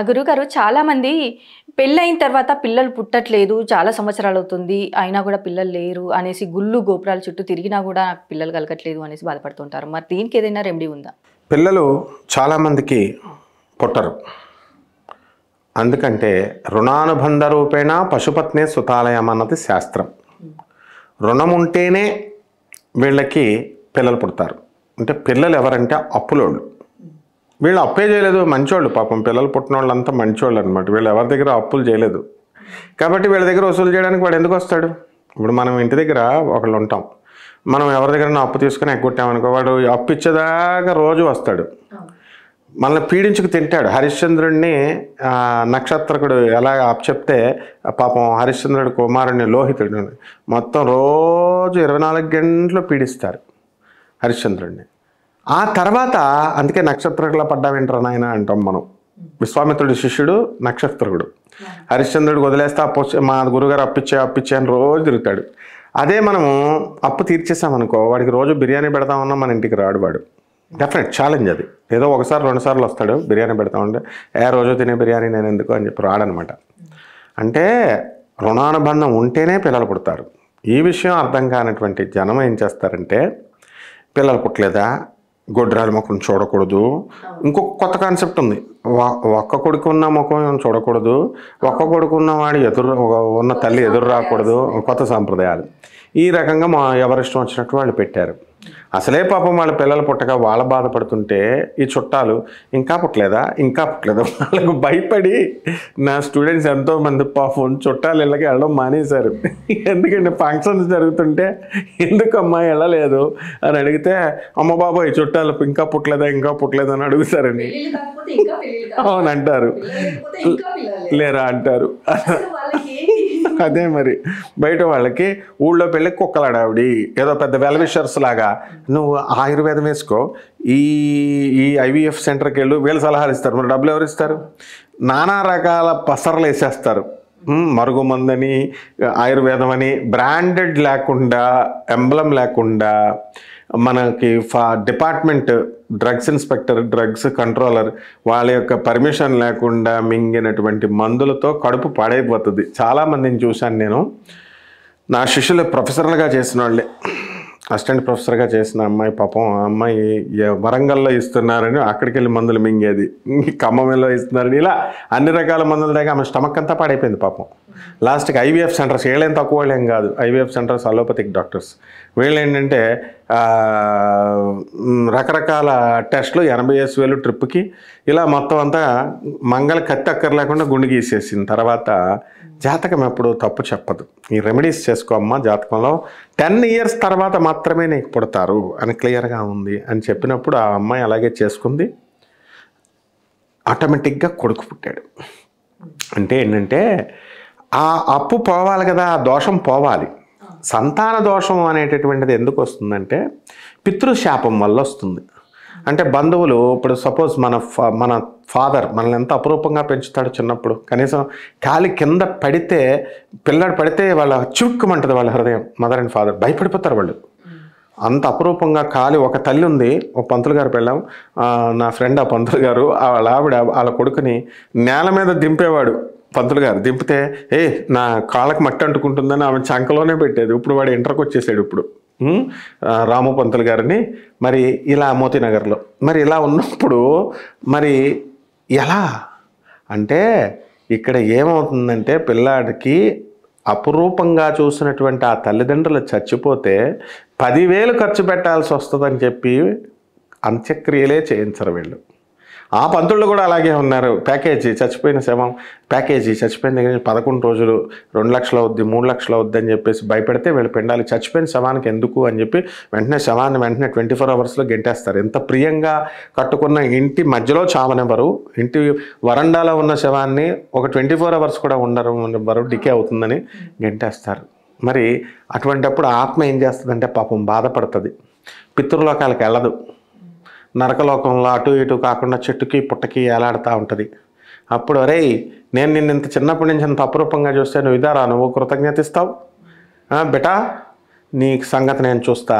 గురుగారు చాలామంది పెళ్ళైన తర్వాత పిల్లలు పుట్టట్లేదు, చాలా సంవత్సరాలవుతుంది. అయినా గూడా పిల్లలు లేరు అనేసి గుళ్ళు, గోపురాల చుట్టూ తిరిగినా గూడా నాకు పిల్లలు కలగట్లేదు అనేసి బాధపడుతుంటారు. మరి దీనికి ఏదైనా రెమెడీ ఉందా? పిల్లలు చాలామందికి పుట్టరు. అందుకంటే రుణానుబంధ రూపేణ పశుపత్నే సుతాలయం అన్నది శాస్త్రం. రుణం ఉంటేనే వీళ్ళకి పిల్లలు పుడతారు. అంటే పిల్లలు ఎవరంటే అప్పులోళ్ళు. వీళ్ళు అప్పే చేయలేదు, మంచోళ్ళు. పాపం పిల్లలు పుట్టిన వాళ్ళంతా మంచోళ్ళు అనమాట. వీళ్ళు ఎవరి దగ్గర అప్పులు చేయలేదు. కాబట్టి వీళ్ళ దగ్గర వసూలు చేయడానికి వాడు ఎందుకు వస్తాడు? ఇప్పుడు మనం ఇంటి దగ్గర ఒకళ్ళు ఉంటాం, మనం ఎవరి దగ్గర అప్పు తీసుకుని ఎగ్గొట్టామనుకో, వాడు అప్పు ఇచ్చేదాకా రోజు వస్తాడు, మనల్ని పీడించుకు తింటాడు. హరిశ్చంద్రుడిని నక్షత్రకుడు ఎలా చెప్తే పాపం హరిశ్చంద్రుడి కుమారుడిని లోహితుడు మొత్తం రోజు 24 గంటలు పీడిస్తారు హరిశ్చంద్రుడిని. ఆ తర్వాత అందుకే నక్షత్రకులా పడ్డావేంట్రా నాయన అంటాం మనం. విశ్వామిత్రుడి శిష్యుడు నక్షత్రకుడు. హరిశ్చంద్రుడికి వదిలేస్తే మా గురుగారు అప్పిచ్చే అని రోజు తిరుగుతాడు. అదే మనము అప్పు తీర్చేసామనుకో, వాడికి రోజు బిర్యానీ పెడతామన్నా మన ఇంటికి రాడు వాడు. డెఫినెట్ ఛాలెంజ్ అది. ఏదో ఒకసారి 2 సార్లు వస్తాడు, బిర్యానీ పెడతామంటే రోజు తినే బిర్యానీ నేను ఎందుకు అని చెప్పి రాడనమాట. అంటే రుణానుబంధం ఉంటేనే పిల్లలు పుడతారు. ఈ విషయం అర్థం కానటువంటి జనం ఏం చేస్తారంటే, పిల్లలు పుట్టలేదా, గొడ్రాల ముఖం చూడకూడదు. ఇంకొక కొత్త కాన్సెప్ట్ ఉంది, ఒక్క కొడుకు ఉన్న ముఖం చూడకూడదు, ఒక్క కొడుకు ఉన్నవాడు ఉన్న తల్లి ఎదురు రాకూడదు. కొత్త సాంప్రదాయాలు ఈ రకంగా ఎవరిష్టం వచ్చినట్టు వాళ్ళు పెట్టారు. అసలే పాపం వాళ్ళ పిల్లలు పుట్టక వాళ్ళ బాధపడుతుంటే ఈ చుట్టాలు ఇంకా పుట్టలేదా వాళ్ళకు భయపడి నా స్టూడెంట్స్ ఎంతోమంది పాపం చుట్టాలు ఇళ్ళకి వెళ్ళడం మానేశారు. ఎందుకంటే ఫంక్షన్స్ జరుగుతుంటే ఎందుకమ్మా వెళ్ళలేదు అని అడిగితే, అమ్మ బాబోయ్ చుట్టాలు ఇంకా పుట్టలేదా అని అడుగుతారండి. అవునంటారు, లేరా అంటారు. అదే మరి బయట వాళ్ళకి ఊళ్ళో పెళ్ళి కుక్కలాడావిడి ఏదో పెద్ద వెల్విషర్స్ లాగా, నువ్వు ఆయుర్వేదం వేసుకో, ఈ ఐవీఎఫ్ సెంటర్కి వెళ్ళు, వీళ్ళు సలహాలు ఇస్తారు. మరి డబ్బులు ఎవరు ఇస్తారు? నానా రకాల పసరలు వేసేస్తారు. మరుగుమందని, ఆయుర్వేదం అని బ్రాండెడ్ లేకుండా, ఎంబ్లం లేకుండా, మనకి department drugs inspector, drugs controller వాళ్ళ యొక్క పర్మిషన్ లేకుండా మింగినటువంటి మందులతో కడుపు పాడైపోతుంది. చాలామందిని చూశాను నేను. నా శిష్యులు ప్రొఫెసర్లుగా చేసిన వాళ్ళే, అసిస్టెంట్ ప్రొఫెసర్గా చేసిన అమ్మాయి పాపం, ఆ అమ్మాయి వరంగల్లో ఇస్తున్నారని అక్కడికి వెళ్ళి మందులు మింగేది, ఖమ్మంలో ఇస్తున్నారని, ఇలా అన్ని రకాల మందుల దగ్గర ఆమె స్టమక్ అంతా పాడైపోయింది పాపం. లాస్ట్కి ఐవీఎఫ్ సెంటర్స్, వీళ్ళేం తక్కువ వాళ్ళేం కాదు, ఐవీఎఫ్ సెంటర్స్ అలోపతిక్ డాక్టర్స్, వీళ్ళు ఏంటంటే రకరకాల టెస్టులు 80,000 ట్రిప్కి, ఇలా మొత్తం అంతా మంగళ కత్తి అక్కర్ లేకుండా గుండె గీసేసిన తర్వాత జాతకం ఎప్పుడు తప్పు చెప్పదు. ఈ రెమెడీస్ చేసుకో అమ్మ, జాతకంలో 10 years తర్వాత మాత్రమే నీకు పుడతారు అని క్లియర్గా ఉంది అని చెప్పినప్పుడు ఆ అమ్మాయి అలాగే చేసుకుంది. ఆటోమేటిక్గా కొడుకు పుట్టాడు. అంటే ఏంటంటే ఆ అప్పు పోవాలి కదా, ఆ దోషం పోవాలి. సంతాన దోషం అనేటటువంటిది ఎందుకు వస్తుందంటే పితృశాపం వల్ల వస్తుంది. అంటే బంధువులు, ఇప్పుడు సపోజ్ మన ఫాదర్ మనల్ని ఎంత అపురూపంగా పెంచుతాడు చిన్నప్పుడు, కనీసం కాలి కింద పడితే, పిల్లాడు పడితే వాళ్ళ చిరుక్కుమంటుంది వాళ్ళ హృదయం. మదర్ అండ్ ఫాదర్ భయపడిపోతారు వాళ్ళు, అంత అపురూపంగా కాలి. ఒక తల్లి ఉంది, ఒక పంతులు గారు పెళ్ళాం, నా ఫ్రెండ్ ఆ పంతులు గారు, వాళ్ళ ఆవిడ వాళ్ళ కొడుకుని నేల మీద దింపేవాడు. పంతులు గారు దింపితే నా కాళ్ళకి మట్టి అంటుకుంటుందని ఆమె చంకలోనే పెట్టేది. ఇప్పుడు వాడు ఇంటర్కి వచ్చేసాడు ఇప్పుడు, రాము పంతులు గారిని. మరి ఇలా మోతీనగర్లో, మరి ఇలా ఉన్నప్పుడు మరి ఎలా అంటే ఇక్కడ ఏమవుతుందంటే, పిల్లాడికి అపురూపంగా చూసినటువంటి ఆ తల్లిదండ్రులు చచ్చిపోతే 10,000 ఖర్చు పెట్టాల్సి వస్తుందని చెప్పి అంత్యక్రియలే చేయించరు వీళ్ళు. ఆ పంతుళ్ళు కూడా అలాగే ఉన్నారు. ప్యాకేజీ చచ్చిపోయిన శవం, ప్యాకేజీ చచ్చిపోయిన దగ్గర 11 రోజులు 2 లక్షలు అవుద్ది, 3 లక్షలు అవుద్ది అని చెప్పేసి భయపెడితే వీళ్ళు పెండాలి. చచ్చిపోయిన శవానికి ఎందుకు అని చెప్పి వెంటనే శవాన్ని 24 hours గెంటేస్తారు. ఎంత ప్రియంగా కట్టుకున్న ఇంటి మధ్యలో చావనివ్వరు. ఇంటి వరండాలో ఉన్న శవాన్ని ఒక 24 hours కూడా ఉండరు, డికే అవుతుందని గెంటేస్తారు. మరి అటువంటిప్పుడు ఆత్మ ఏం చేస్తుందంటే పాపం బాధపడుతుంది, పితృలోకాలకు వెళ్ళదు, నరకలోకంలో అటు ఇటు కాకుండా చెట్టుకి పుట్టకి ఏలాడుతూ ఉంటుంది. అప్పుడు అరే నేను నిన్ను ఇంత చిన్నప్పటి నుంచి అంత అపురూపంగా చూస్తే నువ్వు ఇదారా, నువ్వు కృతజ్ఞత ఇస్తావు బెటా, నీ సంగతి నేను చూస్తా,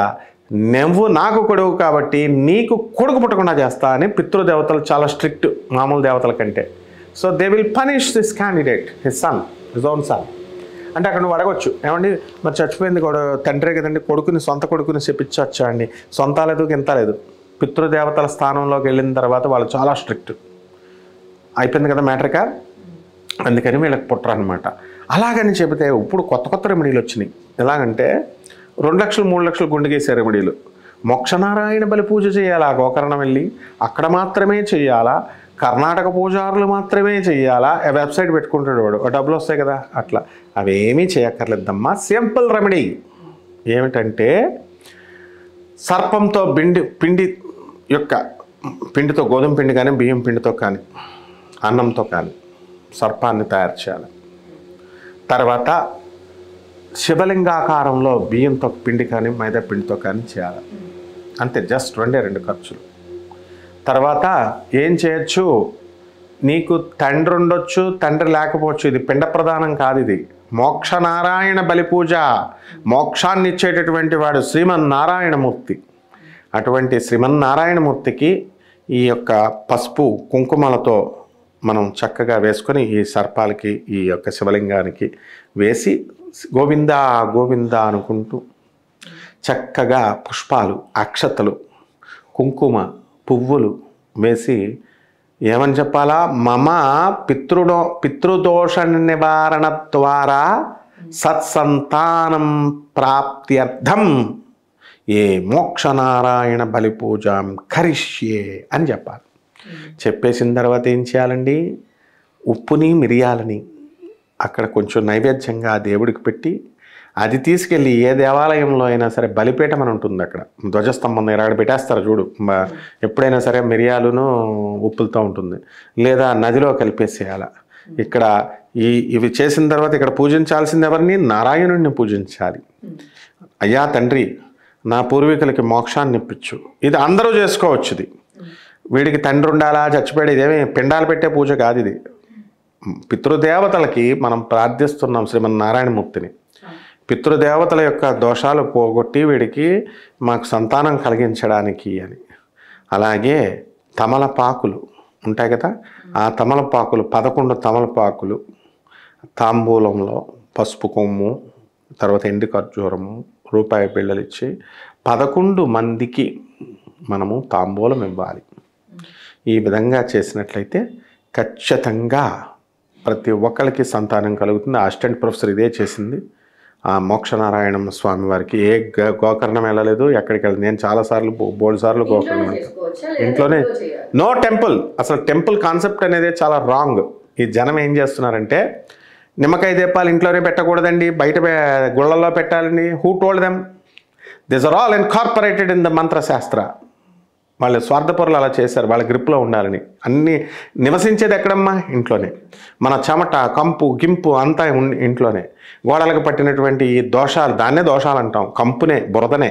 నువ్వు నాకు కొడుకు కాబట్టి నీకు కొడుకు పుట్టకుండా చేస్తా అని పితృదేవతలు చాలా స్ట్రిక్ట్ మామూలు దేవతల కంటే. So they will punish this candidate his own son. అంటే అక్కడ నువ్వు అడగొచ్చు, ఏమండి మరి చచ్చిపోయింది కూడా తండ్రే కదండి, సొంత కొడుకుని చెప్పించవచ్చా అండి? సొంత లేదు గింత లేదు. పితృదేవతల స్థానంలోకి వెళ్ళిన తర్వాత వాళ్ళు చాలా స్ట్రిక్ట్ అయిపోయింది కదా మ్యాటర్గా, అందుకని వీళ్ళకి పుట్టరు అనమాట. అలాగని చెబితే ఇప్పుడు కొత్త రెమెడీలు వచ్చినాయి. ఎలాగంటే 2 లక్షలు 3 లక్షలు గుండెగేసే రెమెడీలు. మోక్షనారాయణ బలి పూజ చేయాలా గోకర్ణం వెళ్ళి, అక్కడ మాత్రమే చేయాలా, కర్ణాటక పూజారులు మాత్రమే చేయాలా, వెబ్సైట్ పెట్టుకుంటాడు వాడు, డబ్బులు వస్తాయి కదా అట్లా. అవేమీ చేయక్కర్లేదమ్మా. సింపుల్ రెమెడీ ఏమిటంటే సర్పంతో పిండి యొక్క పిండితో, గోధుమ పిండి కానీ బియ్యం పిండితో కానీ అన్నంతో కానీ సర్పాన్ని తయారు చేయాలి. తర్వాత శివలింగాకారంలో బియ్యంతో పిండి కానీ మైదా పిండితో కానీ చేయాలి. అంతే, జస్ట్ 2 ఖర్చులు. తర్వాత ఏం చేయొచ్చు, నీకు తండ్రి ఉండొచ్చు, తండ్రి లేకపోవచ్చు, ఇది పిండ ప్రదానం కాదు, ఇది మోక్షనారాయణ బలి పూజ. మోక్షాన్ని ఇచ్చేటటువంటి వాడు శ్రీమన్నారాయణమూర్తి. అటువంటి శ్రీమన్నారాయణమూర్తికి ఈ యొక్క పసుపు కుంకుమలతో మనం చక్కగా వేసుకొని ఈ సర్పాలకి ఈ యొక్క శివలింగానికి వేసి గోవిందా గోవిందా అనుకుంటూ చక్కగా పుష్పాలు, అక్షతలు, కుంకుమ, పువ్వులు వేసి ఏమని చెప్పాలా, మమ పితృదోష నివారణ ద్వారా సత్సంతానం ప్రాప్త్యర్థం ఏ మోక్షనారాయణ బలి పూజాం కరిష్యే అని చెప్పాలి. చెప్పేసిన తర్వాత ఏం చేయాలండి, ఉప్పుని మిరియాలని అక్కడ కొంచెం నైవేద్యంగా దేవుడికి పెట్టి అది తీసుకెళ్ళి ఏ దేవాలయంలో అయినా సరే బలిపీఠం అని ఉంటుంది, అక్కడ ధ్వజస్తంభం దగ్గర అక్కడ పెట్టేస్తారు చూడు, ఎప్పుడైనా సరే మిరియాలును ఉప్పులతో ఉంటుంది, లేదా నదిలో కలిపేసేయాల. ఇక్కడ ఇవి చేసిన తర్వాత ఇక్కడ పూజించాల్సింది ఎవరిని, నారాయణుడిని పూజించాలి. అయ్యా తండ్రి నా పూర్వీకులకి మోక్షాన్ని ఇప్పించు. ఇది అందరూ చేసుకోవచ్చు. ఇది వీడికి తండ్రి ఉండాలా, చచ్చిపోయాడు, ఇదేమి పిండాలు పెట్టే పూజ కాదు. ఇది పితృదేవతలకి మనం ప్రార్థిస్తున్నాం శ్రీమన్నారాయణమూర్తిని. పితృదేవతల యొక్క దోషాలు పోగొట్టి వీడికి మాకు సంతానం కలిగించడానికి అని. అలాగే తమలపాకులు ఉంటాయి కదా, ఆ తమలపాకులు 11 తమలపాకులు తాంబూలంలో పసుపు కొమ్ము, తర్వాత ఎండు ఖర్జూరము, రూపాయి బిళ్ళలు ఇచ్చి 11 మందికి మనము తాంబూలం ఇవ్వాలి. ఈ విధంగా చేసినట్లయితే ఖచ్చితంగా ప్రతి ఒక్కరికి సంతానం కలుగుతుంది. అసిస్టెంట్ ప్రొఫెసర్ ఇదే చేసింది. ఆ మోక్షనారాయణ స్వామి వారికి ఏ గోకర్ణం వెళ్ళలేదు, ఎక్కడికి వెళ్ళదు. నేను చాలాసార్లు బోల్డ్ సార్లు గోకర్ణం ఇంట్లోనే, నో టెంపుల్. అసలు టెంపుల్ కాన్సెప్ట్ అనేది చాలా రాంగ్. ఈ జనం ఏం చేస్తున్నారంటే నిమ్మకాయ దీపాలు ఇంట్లోనే పెట్టకూడదండి, బయట గుళ్ళల్లో పెట్టాలండి. Who told them? This are all incorporated in the మంత్రశాస్త్ర. వాళ్ళు స్వార్థపరులు అలా చేశారు, వాళ్ళ గ్రిప్లో ఉండాలని. అన్నీ నివసించేది ఎక్కడమ్మా? ఇంట్లోనే. మన చెమట, కంపు, గింపు అంతా ఇంట్లోనే. గోడలకు పట్టినటువంటి ఈ దోషాలు, దాన్నే దోషాలు అంటాం, కంపునే, బురదనే,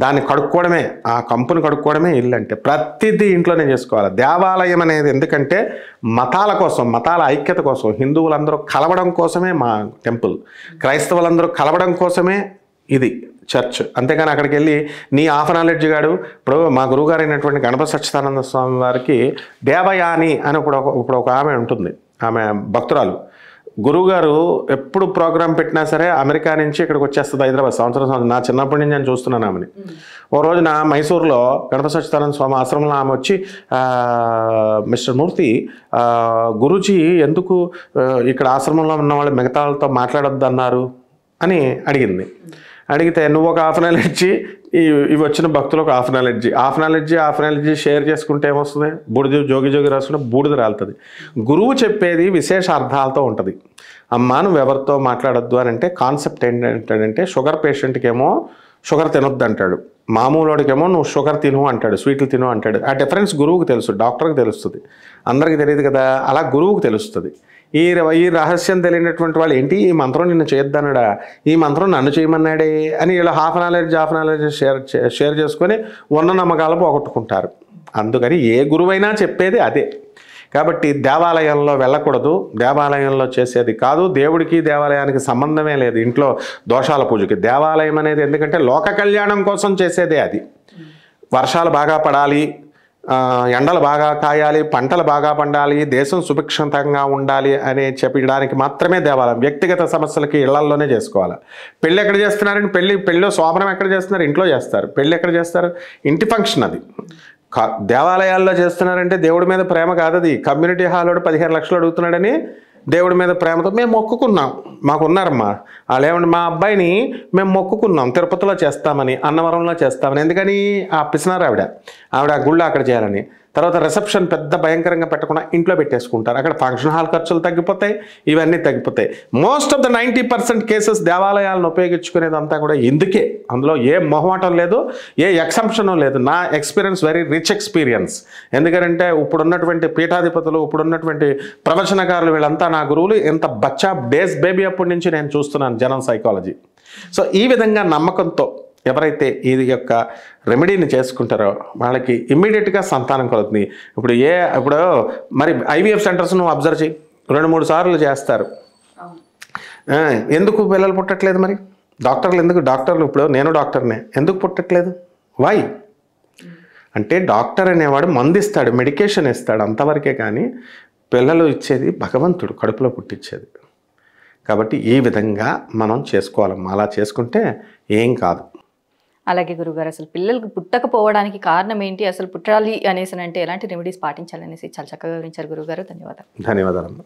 దాన్ని కడుక్కోవడమే, ఆ కంపుని కడుక్కోవడమే ఇల్లు అంటే. ప్రతిదీ ఇంట్లోనే చేసుకోవాలి. దేవాలయం అనేది ఎందుకంటే మతాల కోసం, మతాల ఐక్యత కోసం, హిందువులందరూ కలవడం కోసమే మా టెంపుల్, క్రైస్తవులందరూ కలవడం కోసమే ఇది చర్చ్. అంతేగాని అక్కడికి వెళ్ళి నీ హాఫ్ నాలెడ్జ్ గాడు. ఇప్పుడు మా గురువుగారు అయినటువంటి గణపతి సచ్చిదానంద స్వామి వారికి దేవయాని అని ఇప్పుడు ఒక ఆమె ఉంటుంది, ఆమె భక్తురాలు. గురువుగారు ఎప్పుడు ప్రోగ్రాం పెట్టినా సరే అమెరికా నుంచి ఇక్కడికి వచ్చేస్తుంది, హైదరాబాద్. సంవత్సరం నా చిన్నప్పటి నుంచి నేను చూస్తున్నాను ఆమెని. ఓ రోజున మైసూరులో గణపతి సచ్చిదానంద స్వామి ఆశ్రమంలో ఆమె వచ్చి, మిస్టర్ మూర్తి, గురూజీ ఎందుకు ఇక్కడ ఆశ్రమంలో ఉన్న వాళ్ళు మిగతా వాళ్ళతో మాట్లాడొద్దు అన్నారు అని అడిగింది. అడిగితే నువ్వు ఒక హాఫ్ నాలెడ్జి, ఇవి వచ్చిన భక్తులు ఒక హాఫ్ నాలెడ్జి షేర్ చేసుకుంటే ఏమొస్తుంది? బూడిద జోగి రాసుకుంటే బూడిద రాలుతుంది. గురువు చెప్పేది విశేష అర్థాలతో ఉంటుంది. అమ్మా నువ్వు ఎవరితో మాట్లాడొద్దు అని అంటే కాన్సెప్ట్ ఏంటంటే, షుగర్ పేషెంట్కి ఏమో షుగర్ తినొద్దు అంటాడు, మామూలుడికేమో నువ్వు షుగర్ తిను అంటాడు, స్వీట్లు తిను అంటాడు. ఆ డిఫరెన్స్ గురువుకు తెలుసు, డాక్టర్కి తెలుస్తుంది, అందరికీ తెలియదు కదా. అలా గురువుకు తెలుస్తుంది. ఈ రహస్యం తెలియనటువంటి వాళ్ళు ఏంటి, ఈ మంత్రం నిన్ను చేయొద్దన్నాడా, ఈ మంత్రం నన్ను చేయమన్నాడే అని ఇలా హాఫ్ నాలెడ్జ్ షేర్ చేసుకొని ఉన్న నమ్మకాలు పోగొట్టుకుంటారు. అందుకని ఏ గురువైనా చెప్పేది అదే. కాబట్టి దేవాలయంలో వెళ్ళకూడదు, దేవాలయంలో చేసేది కాదు. దేవుడికి దేవాలయానికి సంబంధమే లేదు. ఇంట్లో దోషాల పూజకి దేవాలయం అనేది ఎందుకంటే లోక కళ్యాణం కోసం చేసేదే అది. వర్షాలు బాగా పడాలి, ఎండలు బాగా కాయాలి, పంటలు బాగా పండాలి, దేశం సుభిక్షంతంగా ఉండాలి అని చెప్పడానికి మాత్రమే దేవాలయం. వ్యక్తిగత సమస్యలకి ఇళ్లల్లోనే చేసుకోవాలి. పెళ్ళి ఎక్కడ చేస్తున్నారంటే పెళ్ళిలో శోభనం ఎక్కడ చేస్తున్నారు? ఇంట్లో చేస్తారు. పెళ్ళి ఎక్కడ చేస్తారు? ఇంటి ఫంక్షన్ అది. దేవాలయాల్లో చేస్తున్నారంటే దేవుడి మీద ప్రేమ కాదు అది. కమ్యూనిటీ హాల్ 15 లక్షలు అడుగుతున్నాడని దేవుడి మీద ప్రేమతో మేము మొక్కుకున్నాం. మాకున్నారమ్మా వాళ్ళు ఏమంటే మా అబ్బాయిని మేము మొక్కుకున్నాం తిరుపతిలో చేస్తామని, అన్నవరంలో చేస్తామని. ఎందుకని ఆ పిసినారు ఆవిడ గుళ్ళో అక్కడ చేయాలని. తర్వాత రిసెప్షన్ పెద్ద భయంకరంగా పెట్టకుండా ఇంట్లో పెట్టేసుకుంటారు. అక్కడ ఫంక్షన్ హాల్ ఖర్చులు తగ్గిపోతాయి, ఇవన్నీ తగ్గిపోతాయి. మోస్ట్ ఆఫ్ ద 90% కేసెస్ దేవాలయాలను ఉపయోగించుకునేదంతా కూడా ఎందుకే. అందులో ఏ మొహమాటం లేదు, ఏ ఎక్సంప్షను లేదు. నా ఎక్స్పీరియన్స్ వెరీ రిచ్ ఎక్స్పీరియన్స్. ఎందుకంటే ఇప్పుడున్నటువంటి పీఠాధిపతులు, ఇప్పుడున్నటువంటి ప్రవచనకారులు వీళ్ళంతా నా గురువులు. ఎంత బచ్చా డేస్ బేబీ అప్పటి నుంచి నేను చూస్తున్నాను జనం సైకాలజీ. సో ఈ విధంగా నమ్మకంతో ఎవరైతే ఈ యొక్క రెమెడీని చేసుకుంటారో వాళ్ళకి ఇమ్మీడియట్గా సంతానం కలుగుతుంది. ఇప్పుడు మరి ఐవీఎఫ్ సెంటర్స్ నువ్వు అబ్జర్వ్ చేయి, 2-3 సార్లు చేస్తారు. ఎందుకు పిల్లలు పుట్టట్లేదు? మరి డాక్టర్లు ఇప్పుడు నేను డాక్టర్నే, ఎందుకు పుట్టట్లేదు? వై అంటే డాక్టర్ అనేవాడు మందు ఇస్తాడు, మెడికేషన్ ఇస్తాడు, అంతవరకే. కానీ పిల్లలు ఇచ్చేది భగవంతుడు, కడుపులో పుట్టించేది. కాబట్టి ఈ విధంగా మనం చేసుకోవాలమ్మా. అలా చేసుకుంటే ఏం కాదు. అలాగే గురుగారు, అసలు పిల్లలకు పుట్టకపోవడానికి కారణం ఏంటి, అసలు పుట్టాలి అనేసి అంటే ఎలాంటి రెమెడీస్ పాటించాలనేసి చాలా చక్కగా వివరించారు గురుగారు. ధన్యవాదాలు. ధన్యవాదాలమ్మా.